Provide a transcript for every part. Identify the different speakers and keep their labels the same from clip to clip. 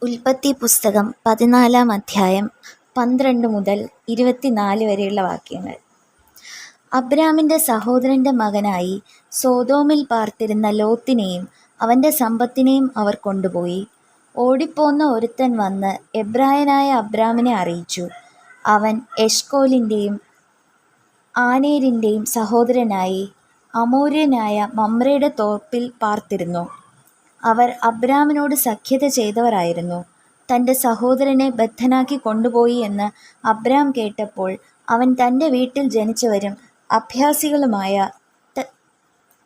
Speaker 1: ഉൽപ്പത്തി പുസ്തകം 14 അധ്യായം 12 മുതൽ 24 വരെയുള്ള വാക്യങ്ങൾ. അബ്രാമിൻ്റെ സഹോദരൻ്റെ മകനായി സോദോമിൽ പാർത്തിരുന്ന ലോത്തിനെയും അവൻ്റെ സമ്പത്തിനെയും അവർ കൊണ്ടുപോയി. ഓടിപ്പോന്ന ഒരുത്തൻ വന്ന് എബ്രായനായ അബ്രാമിനെ അറിയിച്ചു. അവൻ എഷ്കോലിൻ്റെയും ആനേരിൻ്റെയും സഹോദരനായി അമോര്യനായ മമ്രയുടെ തോപ്പിൽ പാർത്തിരുന്നു. അവർ അബ്രാമിനോട് സഖ്യത ചെയ്തവരായിരുന്നു. തൻ്റെ സഹോദരനെ ബദ്ധനാക്കി കൊണ്ടുപോയി എന്ന് അബ്രാം കേട്ടപ്പോൾ അവൻ തൻ്റെ വീട്ടിൽ ജനിച്ചവരും അഭ്യാസികളുമായ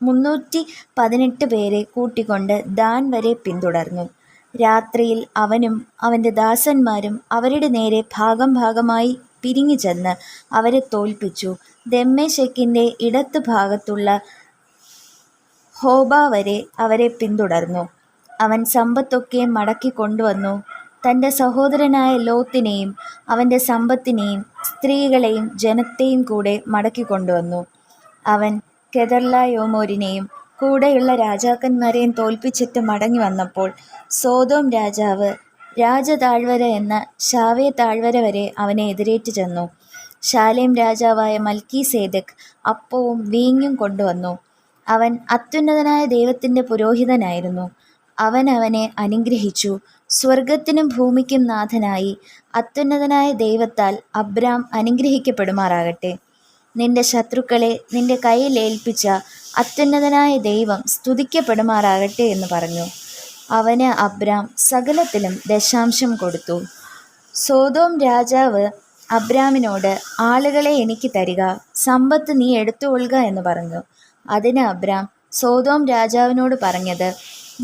Speaker 1: 318 പേരെ കൂട്ടിക്കൊണ്ട് ദാൻ വരെ പിന്തുടർന്നു. രാത്രിയിൽ അവനും അവൻ്റെ ദാസന്മാരും അവരുടെ നേരെ ഭാഗം ഭാഗമായി പിരിഞ്ഞു ചെന്ന് അവരെ തോൽപ്പിച്ചു. ദമ്മേശെക്കിൻ്റെ ഇടത്ത് ഭാഗത്തുള്ള ഹോബ വരെ അവരെ പിന്തുടർന്നു. അവൻ സമ്പത്തൊക്കെ മടക്കി കൊണ്ടുവന്നു. തൻ്റെ സഹോദരനായ ലോത്തിനെയും അവൻ്റെ സമ്പത്തിനെയും സ്ത്രീകളെയും ജനത്തെയും കൂടെ മടക്കി കൊണ്ടുവന്നു. അവൻ കെദർലായോമോരിനെയും കൂടെയുള്ള രാജാക്കന്മാരെയും തോൽപ്പിച്ചിട്ട് മടങ്ങി വന്നപ്പോൾ സോദോം രാജാവ് രാജതാഴ്വര എന്ന ശാവേ താഴ്വര വരെ അവനെ എതിരേറ്റ് ചെന്നു. ശാലേം രാജാവായ മൽക്കീസേദെക്ക് അപ്പവും വീഞ്ഞും കൊണ്ടുവന്നു. അവൻ അത്യുന്നതനായ ദൈവത്തിൻ്റെ പുരോഹിതനായിരുന്നു. അവൻ അവനെ അനുഗ്രഹിച്ചു. സ്വർഗത്തിനും ഭൂമിക്കും നാഥനായി അത്യുന്നതനായ ദൈവത്താൽ അബ്രാം അനുഗ്രഹിക്കപ്പെടുമാറാകട്ടെ. നിന്റെ ശത്രുക്കളെ നിന്റെ കയ്യിൽ ഏൽപ്പിച്ച അത്യുന്നതനായ ദൈവം സ്തുതിക്കപ്പെടുമാറാകട്ടെ എന്ന് പറഞ്ഞു. അവന് അബ്രാം സകലത്തിലും ദശാംശം കൊടുത്തു. സോദോം രാജാവ് അബ്രാമിനോട്, ആളുകളെ എനിക്ക് തരിക, സമ്പത്ത് നീ എടുത്തുകൊള്ളുക എന്ന് പറഞ്ഞു. അതിന് അബ്രാം സോദോം രാജാവിനോട് പറഞ്ഞത്,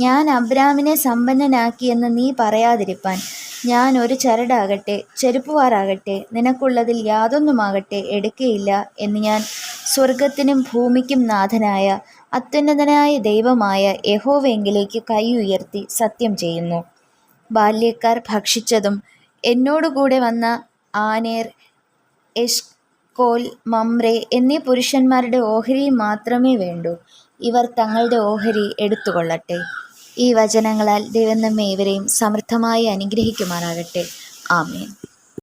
Speaker 1: ഞാൻ അബ്രാമിനെ സമ്പന്നനാക്കിയെന്ന് നീ പറയാതിരിപ്പാൻ ഞാൻ ഒരു ചരടാകട്ടെ ചെരുപ്പുവാറാകട്ടെ നിനക്കുള്ളതിൽ യാതൊന്നുമാകട്ടെ എടുക്കയില്ല എന്ന് ഞാൻ സ്വർഗത്തിനും ഭൂമിക്കും നാഥനായ അത്യുന്നതനായ ദൈവമായ യഹോവയെങ്കിലേക്ക് കൈ ഉയർത്തി സത്യം ചെയ്യുന്നു. ബാല്യക്കാർ ഭക്ഷിച്ചതും എന്നോടുകൂടെ വന്ന ആനേർ, എഷ്കോൽ, മമ്രേ എന്നീ പുരുഷന്മാരുടെ ഓഹരി മാത്രമേ വേണ്ടൂ. ഇവർ തങ്ങളുടെ ഓഹരി എടുത്തുകൊള്ളട്ടെ. ഈ വചനങ്ങളാൽ ദൈവം നമ്മെ ഏവരെയും സമൃദ്ധമായി അനുഗ്രഹിക്കുമാറാകട്ടെ. ആമേൻ.